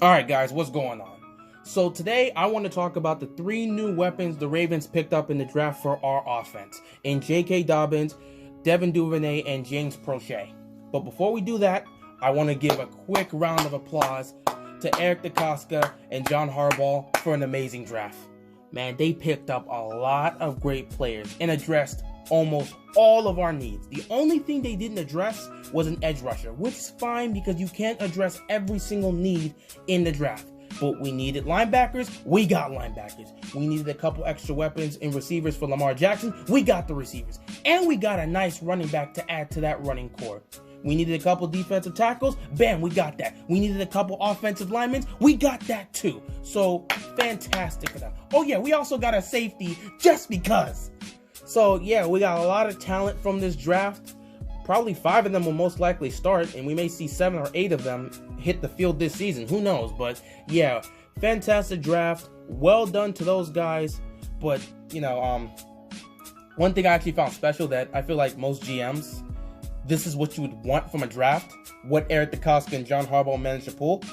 Alright guys, what's going on? So today I want to talk about the 3 new weapons the Ravens picked up in the draft for our offense in J.K. Dobbins, Devon Duvernay, and James Croce. But before we do that, I want to give a quick round of applause to Eric DeCosta and John Harbaugh for an amazing draft. Man, they picked up a lot of great players and addressed almost all of our needs. The only thing they didn't address was an edge rusher, which is fine because you can't address every single need in the draft. But we needed linebackers, we got linebackers. We needed a couple extra weapons and receivers for Lamar Jackson, we got the receivers. And we got a nice running back to add to that running core. We needed a couple defensive tackles, bam, we got that. We needed a couple offensive linemen, we got that too. So, fantastic for them. Oh yeah, we also got a safety just because. So yeah, we got a lot of talent from this draft. Probably 5 of them will most likely start, and we may see 7 or 8 of them hit the field this season. Who knows? But yeah, fantastic draft. Well done to those guys. But you know, one thing I actually found special that I feel like most GMs, this is what you would want from a draft. What Eric DeCosta and John Harbaugh managed to pull.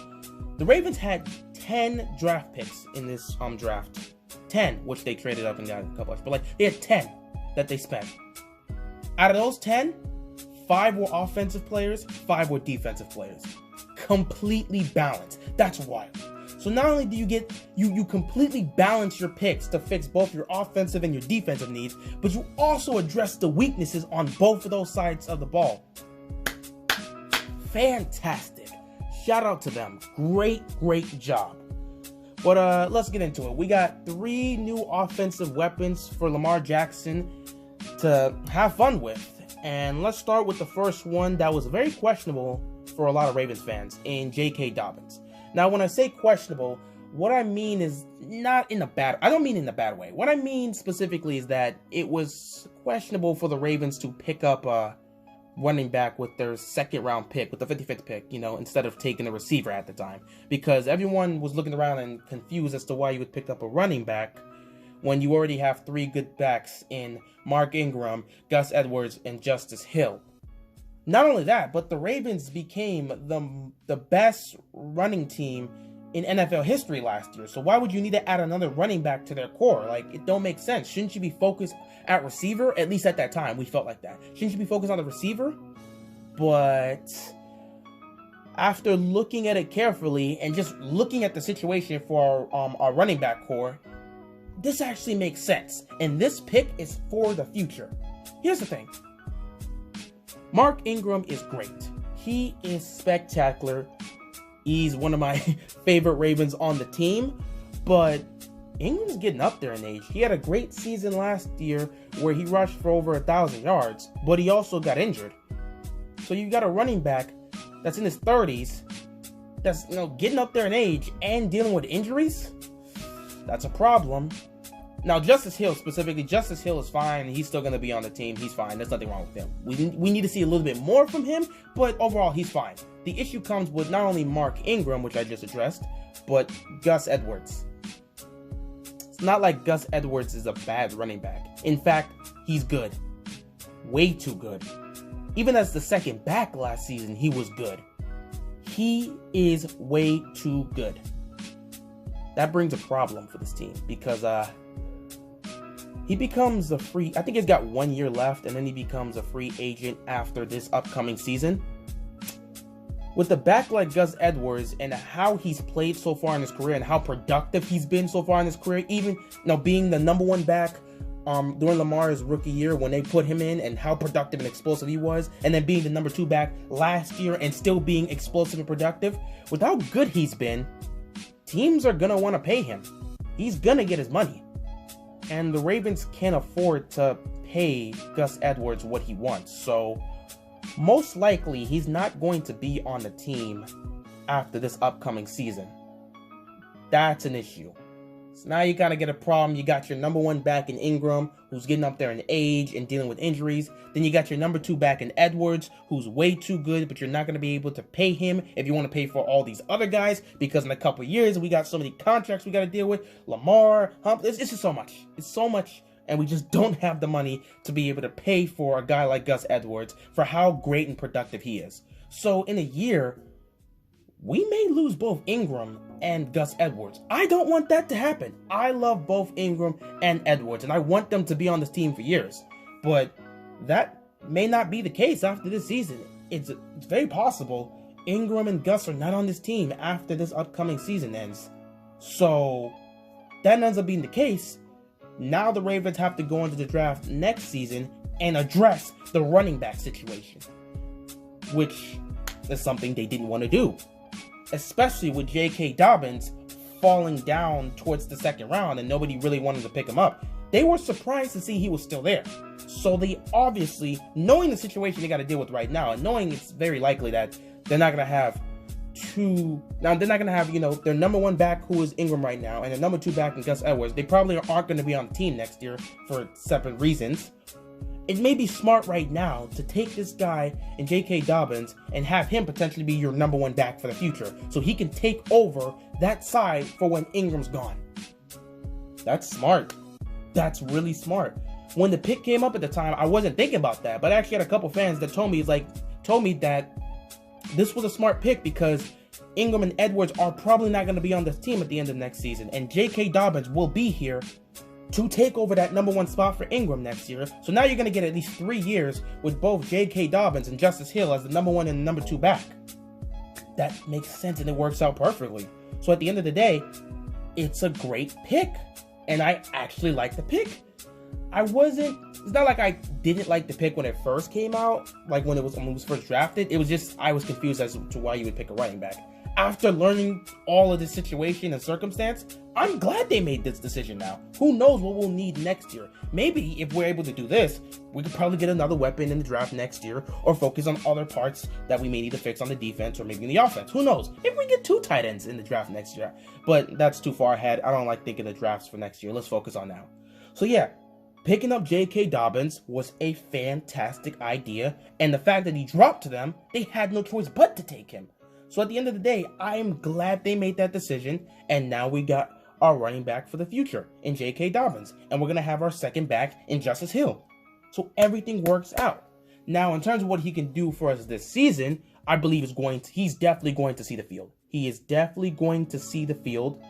The Ravens had 10 draft picks in this draft. 10, which they traded up and got a couple extra, but like they had 10 that they spent. Out of those 10, 5 were offensive players, 5 were defensive players. Completely balanced. That's wild. So not only do you get, you completely balance your picks to fix both your offensive and your defensive needs, but you also address the weaknesses on both of those sides of the ball. Fantastic. Shout out to them. Great job. But let's get into it. We got 3 new offensive weapons for Lamar Jackson to have fun with. And let's start with the first one that was very questionable for a lot of Ravens fans in J.K. Dobbins. Now, when I say questionable, what I mean is not in a bad... I don't mean in a bad way. What I mean specifically is that it was questionable for the Ravens to pick up a running back with their 2nd round pick, with the 55th pick, you know, instead of taking a receiver at the time. Because everyone was looking around and confused as to why you would pick up a running back when you already have 3 good backs in Mark Ingram, Gus Edwards, and Justice Hill. Not only that, but the Ravens became the best running team in NFL history last year. So why would you need to add another running back to their core? Like, it don't make sense. Shouldn't you be focused at receiver? At least at that time, we felt like that. Shouldn't you be focused on the receiver? But after looking at it carefully and just looking at the situation for our running back core, this actually makes sense. And this pick is for the future. Here's the thing. Mark Ingram is great. He is spectacular. He's one of my favorite Ravens on the team. But Ingram's getting up there in age. He had a great season last year where he rushed for over 1,000 yards. But he also got injured. So you got a running back that's in his 30s that's, you know, getting up there in age and dealing with injuries. That's a problem. Now, Justice Hill specifically, Justice Hill is fine. He's still going to be on the team. He's fine. There's nothing wrong with him. We need to see a little bit more from him, but overall, he's fine. The issue comes with not only Mark Ingram, which I just addressed, but Gus Edwards. It's not like Gus Edwards is a bad running back. In fact, he's good. Way too good. Even as the 2nd back last season, he was good. He is way too good. That brings a problem for this team because he becomes a free... I think he's got 1 year left, and then he becomes a free agent after this upcoming season. With a back like Gus Edwards and how he's played so far in his career and how productive he's been so far in his career, even being the number 1 back during Lamar's rookie year when they put him in and how productive and explosive he was, and then being the number 2 back last year and still being explosive and productive, with how good he's been, teams are going to want to pay him. He's going to get his money. And the Ravens can't afford to pay Gus Edwards what he wants. So, most likely, he's not going to be on the team after this upcoming season. That's an issue. So now you kind of get a problem. You got your number 1 back in Ingram, who's getting up there in age and dealing with injuries. Then you got your number 2 back in Edwards, who's way too good, but you're not going to be able to pay him if you want to pay for all these other guys, because in a couple of years, we got so many contracts we got to deal with. Lamar, it's just so much. It's so much, and we just don't have the money to be able to pay for a guy like Gus Edwards for how great and productive he is. So in a year, we may lose both Ingram and Gus Edwards. I don't want that to happen. I love both Ingram and Edwards, and I want them to be on this team for years. But that may not be the case after this season. It's very possible Ingram and Gus are not on this team after this upcoming season ends. So that ends up being the case. Now the Ravens have to go into the draft next season and address the running back situation, which is something they didn't want to do, especially with J.K. Dobbins falling down towards the second round and nobody really wanted to pick him up. They were surprised to see he was still there. So they obviously, knowing the situation they got to deal with right now, and knowing it's very likely that they're not going to have their number one back, who is Ingram right now, and their number two back in Gus Edwards, they probably aren't going to be on the team next year for separate reasons. It may be smart right now to take this guy in J.K. Dobbins and have him potentially be your number one back for the future, so he can take over that side for when Ingram's gone. That's smart. That's really smart. When the pick came up at the time, I wasn't thinking about that, but I actually had a couple fans that told me that this was a smart pick because Ingram and Edwards are probably not going to be on this team at the end of next season, and J.K. Dobbins will be here to take over that number one spot for Ingram next year. So now you're going to get at least 3 years with both J.K. Dobbins and Justice Hill as the number one and number two back. That makes sense and it works out perfectly. So at the end of the day, it's a great pick, and I actually like the pick. It's not like I didn't like the pick when it first came out, like when it was first drafted. It was just, I was confused as to why you would pick a running back. After learning all of this situation and circumstance, I'm glad they made this decision now. Who knows what we'll need next year? Maybe if we're able to do this, we could probably get another weapon in the draft next year, or focus on other parts that we may need to fix on the defense or maybe in the offense. Who knows? If we get 2 tight ends in the draft next year. But that's too far ahead. I don't like thinking of drafts for next year. Let's focus on now. So yeah, picking up J.K. Dobbins was a fantastic idea, and the fact that he dropped to them, they had no choice but to take him. So at the end of the day, I am glad they made that decision, and now we got our running back for the future in J.K. Dobbins, and we're going to have our second back in Justice Hill. So everything works out. Now, in terms of what he can do for us this season, I believe he's definitely going to see the field. He is definitely going to see the field.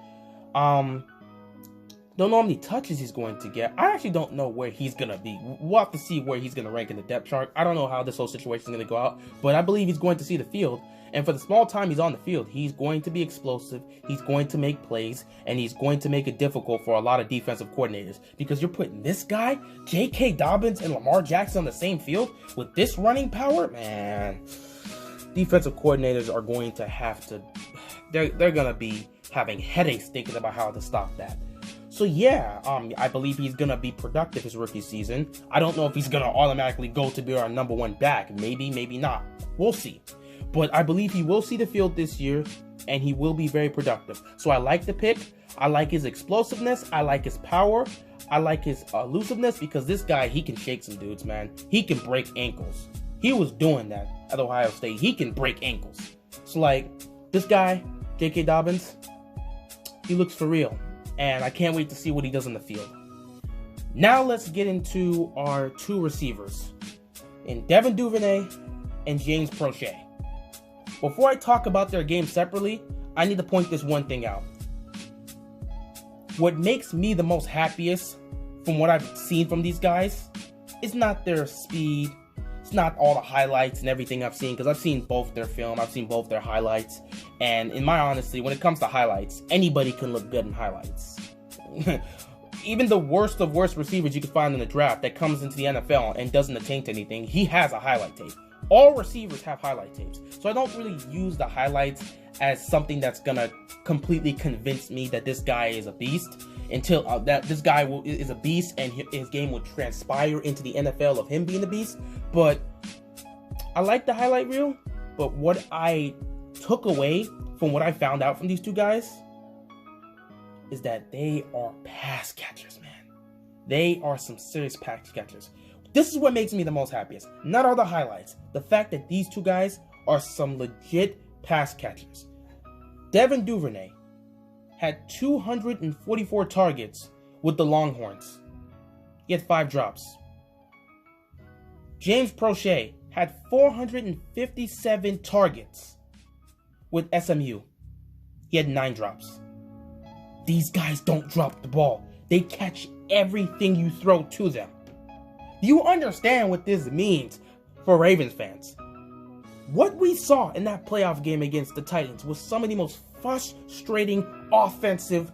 Don't know how many touches he's going to get. I actually don't know where he's going to be. We'll have to see where he's going to rank in the depth chart. I don't know how this whole situation is going to go out, but I believe he's going to see the field. And for the small time he's on the field, he's going to be explosive, he's going to make plays, and he's going to make it difficult for a lot of defensive coordinators. Because you're putting this guy, J.K. Dobbins, and Lamar Jackson on the same field with this running power, man. Defensive coordinators are going to have to, they're going to be having headaches thinking about how to stop that. So yeah, I believe he's going to be productive his rookie season. I don't know if he's going to automatically go to be our number one back. Maybe, maybe not. We'll see. But I believe he will see the field this year, and he will be very productive. So I like the pick. I like his explosiveness. I like his power. I like his elusiveness, because this guy, he can shake some dudes, man. He can break ankles. He was doing that at Ohio State. He can break ankles. So, like, this guy, J.K. Dobbins, he looks for real. And I can't wait to see what he does on the field. Now let's get into our 2 receivers, in Devon Duvernay and James Croce. Before I talk about their game separately, I need to point this one thing out. What makes me the most happiest from what I've seen from these guys is not their speed. It's not all the highlights and everything I've seen, because I've seen both their film, I've seen both their highlights. And in my honesty, when it comes to highlights, anybody can look good in highlights. Even the worst of worst receivers you could find in the draft that comes into the NFL and doesn't attain to anything, he has a highlight tape. All receivers have highlight tapes. So I don't really use the highlights as something that's going to completely convince me that this guy is a beast, until that this guy is a beast and his game will transpire into the NFL of him being a beast. But I like the highlight reel, but what I took away from what I found out from these 2 guys is that they are pass catchers, man. They are some serious pass catchers. This is what makes me the most happiest. Not all the highlights. The fact that these 2 guys are some legit pass catchers. Devon Duvernay had 244 targets with the Longhorns. He had 5 drops. James Croce had 457 targets with SMU. He had 9 drops. These guys don't drop the ball. They catch everything you throw to them. Do you understand what this means for Ravens fans? What we saw in that playoff game against the Titans was some of the most frustrating offensive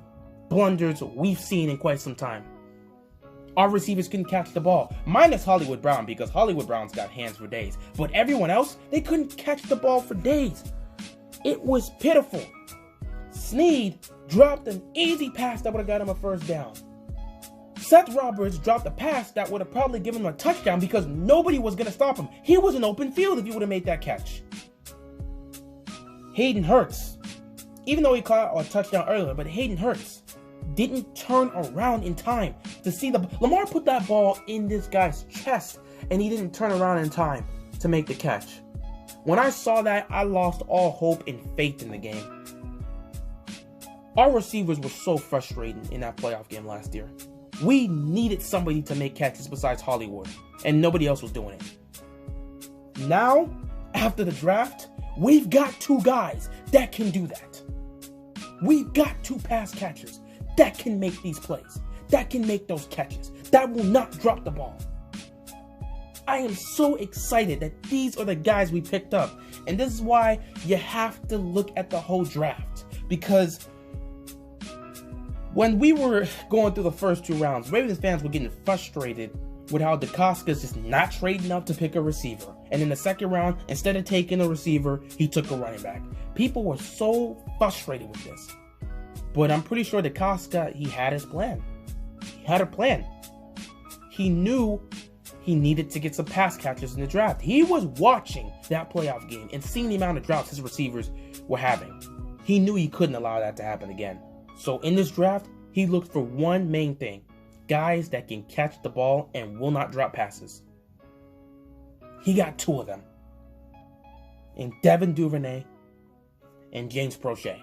blunders we've seen in quite some time. Our receivers couldn't catch the ball, minus Hollywood Brown, because Hollywood Brown's got hands for days. But everyone else, they couldn't catch the ball for days. It was pitiful. Snead dropped an easy pass that would have got him a first down. Seth Roberts dropped a pass that would have probably given him a touchdown because nobody was going to stop him. He was in open field if he would have made that catch. Hayden Hurst, even though he caught a touchdown earlier, but Hayden Hurst didn't turn around in time to see Lamar put that ball in this guy's chest, and he didn't turn around in time to make the catch. When I saw that, I lost all hope and faith in the game. Our receivers were so frustrating in that playoff game last year. We needed somebody to make catches besides Hollywood, and nobody else was doing it. Now, after the draft, we've got 2 guys that can do that. We've got 2 pass catchers that can make these plays, that can make those catches, that will not drop the ball. I am so excited that these are the guys we picked up, and this is why you have to look at the whole draft, because when we were going through the first 2 rounds, Ravens fans were getting frustrated with how DeCosta's just not trading up to pick a receiver. And in the second round, instead of taking a receiver, he took a running back. People were so frustrated with this. But I'm pretty sure DeCosta, he had his plan. He had a plan. He knew he needed to get some pass catchers in the draft. He was watching that playoff game and seeing the amount of drops his receivers were having. He knew he couldn't allow that to happen again. So in this draft, he looked for one main thing: guys that can catch the ball and will not drop passes. He got 2 of them, in Devon Duvernay and James Croce.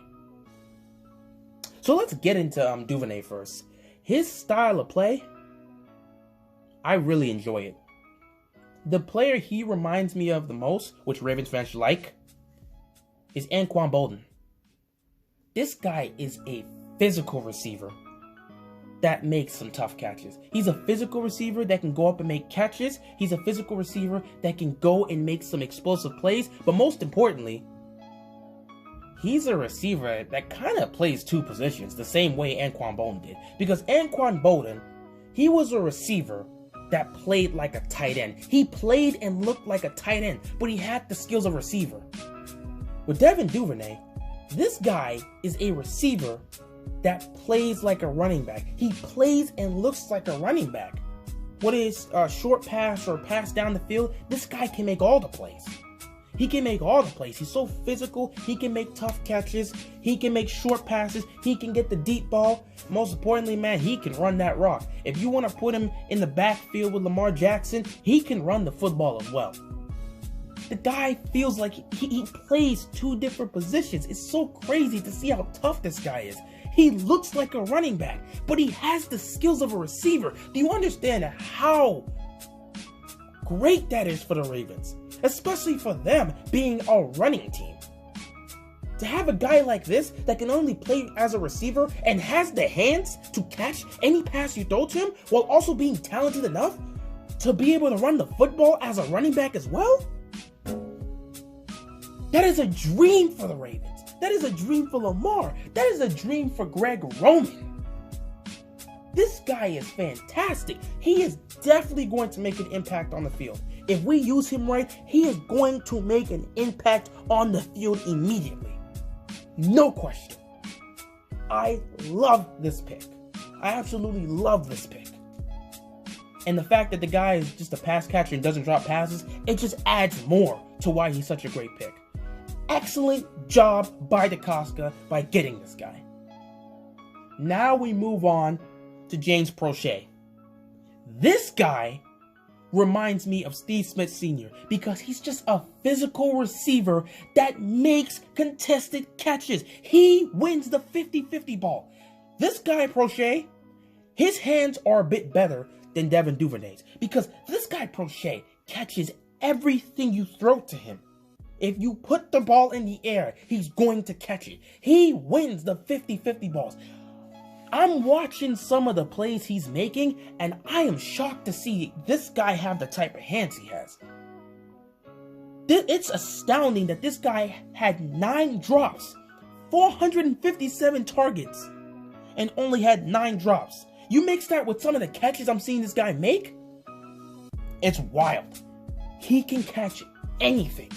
So let's get into Duvernay first. His style of play, I really enjoy it. The player he reminds me of the most, which Ravens fans like, is Anquan Boldin. This guy is a physical receiver that makes some tough catches. He's a physical receiver that can go up and make catches. He's a physical receiver that can go and make some explosive plays. But most importantly, he's a receiver that kind of plays 2 positions the same way Anquan Boldin did. Because Anquan Boldin, he was a receiver that played like a tight end. He played and looked like a tight end, but he had the skills of a receiver. With Devon Duvernay, this guy is a receiver that plays like a running back. He plays and looks like a running back. What is a short pass or pass down the field, this guy can make all the plays. He can make all the plays. He's so physical. He can make tough catches. He can make short passes. He can get the deep ball. Most importantly, man, he can run that rock. If you want to put him in the backfield with Lamar Jackson, he can run the football as well. The guy feels like he plays 2 different positions. It's so crazy to see how tough this guy is. He looks like a running back, but he has the skills of a receiver. Do you understand how great that is for the Ravens? Especially for them being a running team. To have a guy like this that can only play as a receiver and has the hands to catch any pass you throw to him while also being talented enough to be able to run the football as a running back as well? That is a dream for the Ravens. That is a dream for Lamar. That is a dream for Greg Roman. This guy is fantastic. He is definitely going to make an impact on the field. If we use him right, he is going to make an impact on the field immediately. No question. I love this pick. I absolutely love this pick. And the fact that the guy is just a pass catcher and doesn't drop passes, it just adds more to why he's such a great pick. Excellent job by DeCosta by getting this guy. Now we move on to James Croce. This guy reminds me of Steve Smith Sr. because he's just a physical receiver that makes contested catches. He wins the 50-50 ball. This guy, Croce, his hands are a bit better than Devon Duvernay's because this guy, Croce, catches everything you throw to him. If you put the ball in the air, he's going to catch it. He wins the 50-50 balls. I'm watching some of the plays he's making, and I am shocked to see this guy have the type of hands he has. It's astounding that this guy had 9 drops, 457 targets, and only had 9 drops. You mix that with some of the catches I'm seeing this guy make, it's wild. He can catch anything.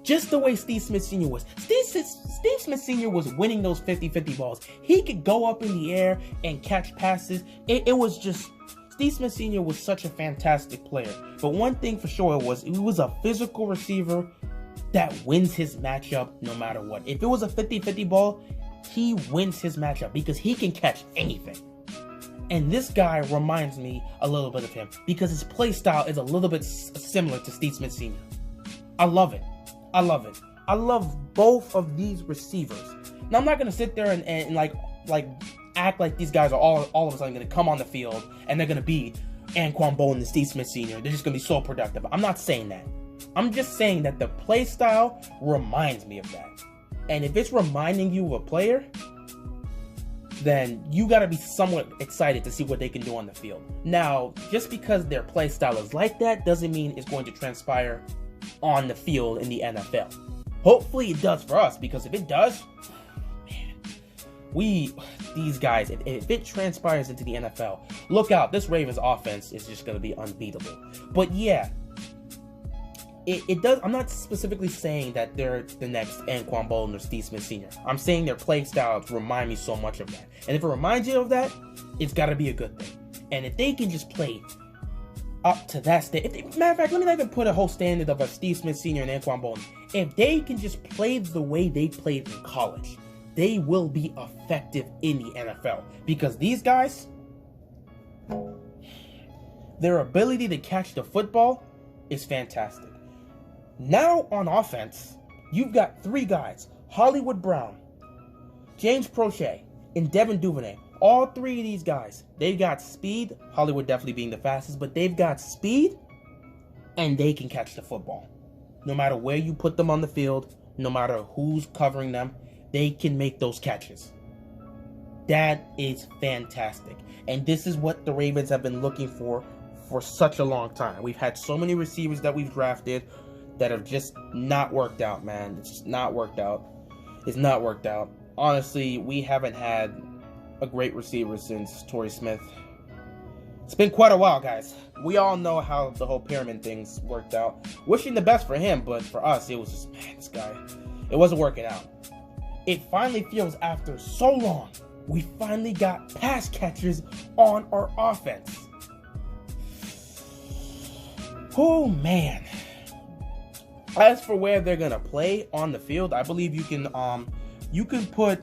Just the way Steve Smith Sr. was. Steve Smith Sr. was winning those 50-50 balls. He could go up in the air and catch passes. It was just... Steve Smith Sr. was such a fantastic player. But one thing for sure was, he was a physical receiver that wins his matchup no matter what. If it was a 50-50 ball, he wins his matchup because he can catch anything. And this guy reminds me a little bit of him because his play style is a little bit similar to Steve Smith Sr. I love it. I love it. I love both of these receivers. Now, I'm not going to sit there and like act like these guys are all of a sudden going to come on the field and they're going to be Anquan Boldin and Steve Smith Sr. They're just going to be so productive. I'm not saying that. I'm just saying that the play style reminds me of that. And if it's reminding you of a player, then you got to be somewhat excited to see what they can do on the field. Now, just because their play style is like that doesn't mean it's going to transpire on the field in the NFL. Hopefully it does for us, because if it does, man, these guys, if it transpires into the NFL, look out, this Ravens offense is just going to be unbeatable. But yeah, it does. I'm not specifically saying that they're the next Anquan Boldin or Steve Smith Sr. I'm saying their play styles remind me so much of that. And if it reminds you of that, it's got to be a good thing. And if they can just play up to that standard, matter of fact, let me not even put a whole standard of a Steve Smith Sr. and Anquan Boldin. If they can just play the way they played in college, they will be effective in the NFL. Because these guys, their ability to catch the football is fantastic. Now on offense, you've got 3 guys: Hollywood Brown, James Croce, and Devon Duvernay. All 3 of these guys, they've got speed. Hollywood definitely being the fastest, but they've got speed, and they can catch the football. No matter where you put them on the field, no matter who's covering them, they can make those catches. That is fantastic. And this is what the Ravens have been looking for such a long time. We've had so many receivers that we've drafted that have just not worked out, man. It's just not worked out. It's not worked out. Honestly, we haven't had a great receiver since Torrey Smith. It's been quite a while, guys. We all know how the whole pyramid things worked out. Wishing the best for him, but for us, it was just, man, this guy, it wasn't working out. It finally feels, after so long, we finally got pass catchers on our offense. Oh, man. As for where they're gonna play on the field, I believe you can put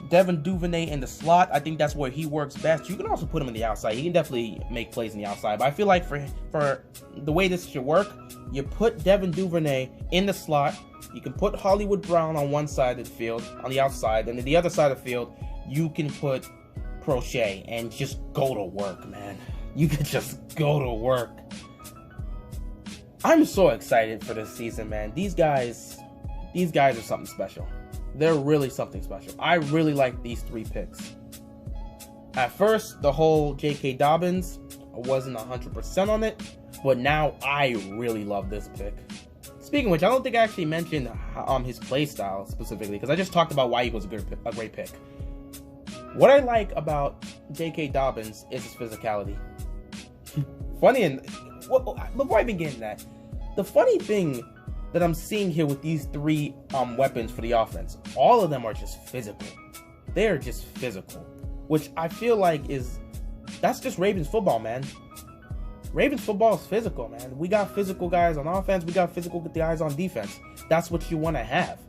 Devon Duvernay in the slot. I think that's where he works best. You can also put him in the outside. He can definitely make plays in the outside. But I feel like for the way this should work, you put Devon Duvernay in the slot. You can put Hollywood Brown on one side of the field, on the outside, and then the other side of the field, you can put Croce and just go to work, man. You can just go to work. I'm so excited for this season, man. These guys are something special. They're really something special. I really like these 3 picks. At first, the whole J.K. Dobbins, I wasn't 100% on it, but now I really love this pick. Speaking of which, I don't think I actually mentioned his play style specifically, because I just talked about why he was a great pick. What I like about J.K. Dobbins is his physicality. Funny, and before I begin that, the funny thing that I'm seeing here with these 3 weapons for the offense, all of them are just physical. They're just physical, which I feel like that's just Ravens football, man. Ravens football is physical, man. We got physical guys on offense. We got physical guys on defense. That's what you want to have.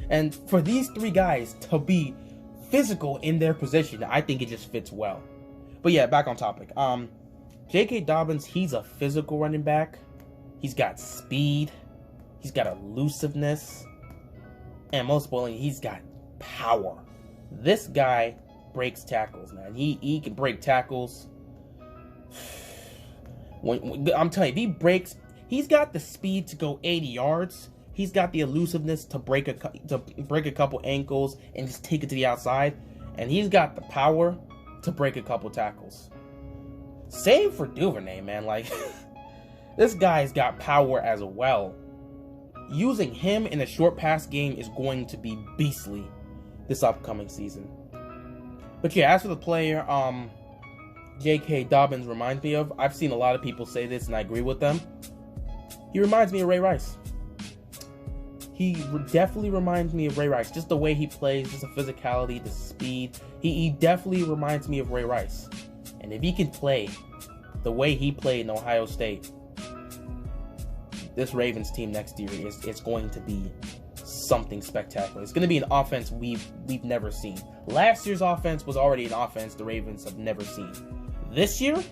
And for these 3 guys to be physical in their position, I think it just fits well. But yeah, back on topic. J.K. Dobbins, he's a physical running back. He's got speed. He's got elusiveness. And most importantly, he's got power. This guy breaks tackles, man. He can break tackles. I'm telling you, if he breaks, he's got the speed to go 80 yards. He's got the elusiveness to break a couple ankles and just take it to the outside, and he's got the power to break a couple tackles. Same for Duvernay, man. Like, this guy's got power as well. Using him in a short pass game is going to be beastly this upcoming season. But yeah, as for the player, J.K. Dobbins reminds me of, I've seen a lot of people say this and I agree with them. He reminds me of Ray Rice. He definitely reminds me of Ray Rice. Just the way he plays, just the physicality, the speed. He definitely reminds me of Ray Rice. And if he can play the way he played in Ohio State, this Ravens team next year is going to be something spectacular. It's going to be an offense we've never seen. Last year's offense was already an offense the Ravens have never seen. This year,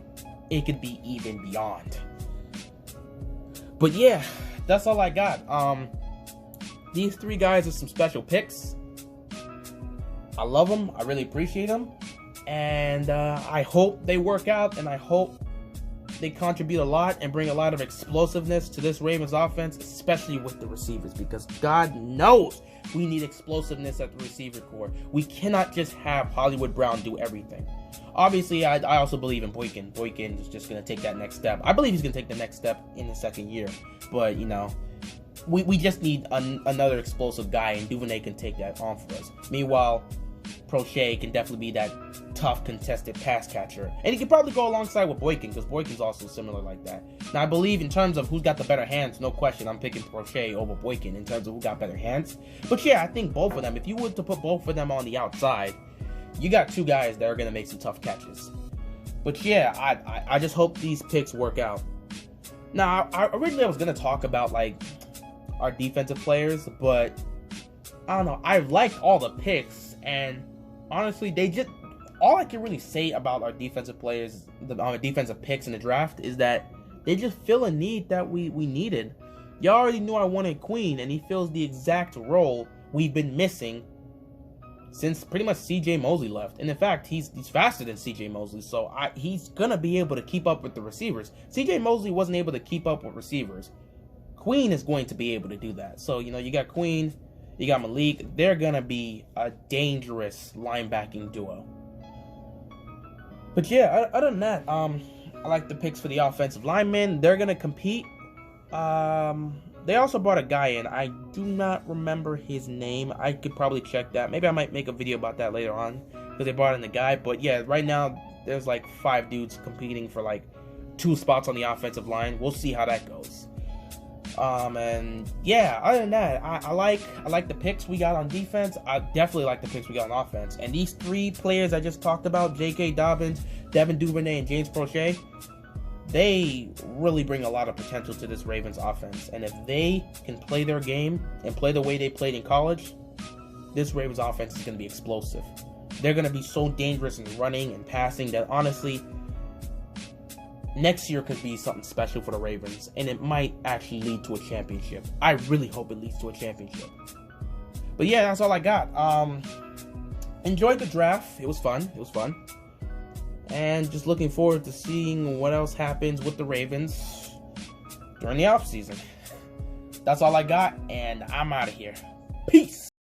it could be even beyond. But yeah, that's all I got. These three guys are some special picks. I love them. I really appreciate them. And I hope they work out, and I hope they contribute a lot and bring a lot of explosiveness to this Ravens offense, especially with the receivers, because God knows we need explosiveness at the receiver core. We cannot just have Hollywood Brown do everything. Obviously, I also believe in Boykin. Boykin is just going to take that next step. I believe he's going to take the next step in the second year. But, you know, we just need another explosive guy, and Duvernay can take that on for us. Meanwhile, Croce can definitely be that tough, contested pass catcher. And he can probably go alongside with Boykin, because Boykin's also similar like that. Now, I believe in terms of who's got the better hands, no question, I'm picking Croce over Boykin in terms of who got better hands. But yeah, I think both of them, if you were to put both of them on the outside, you got two guys that are going to make some tough catches. But yeah, I just hope these picks work out. Now, originally I was going to talk about, like, our defensive players, but I don't know. I like all the picks, and honestly, they just, all I can really say about our defensive players, our defensive picks in the draft, is that they just fill a need that we needed. Y'all already knew I wanted Queen, and he fills the exact role we've been missing since pretty much C.J. Mosley left. And in fact, he's faster than C.J. Mosley, so he's gonna be able to keep up with the receivers. C.J. Mosley wasn't able to keep up with receivers. Queen is going to be able to do that. So, you know, you got Queen, you got Malik. They're going to be a dangerous linebacking duo. But yeah, other than that, I like the picks for the offensive linemen. They're going to compete. They also brought a guy in. I do not remember his name. I could probably check that. Maybe I might make a video about that later on, because they brought in the guy. But yeah, right now, there's like 5 dudes competing for like 2 spots on the offensive line. We'll see how that goes. And yeah, other than that, I like the picks we got on defense. I definitely like the picks we got on offense. And these 3 players I just talked about, J.K. Dobbins, Devon Duvernay, and James Croce, they really bring a lot of potential to this Ravens offense. And if they can play their game and play the way they played in college, this Ravens offense is going to be explosive. They're going to be so dangerous in running and passing that honestly, next year could be something special for the Ravens, and it might actually lead to a championship. I really hope it leads to a championship. But yeah, that's all I got. Enjoyed the draft. It was fun. And just looking forward to seeing what else happens with the Ravens during the offseason. That's all I got, and I'm out of here. Peace.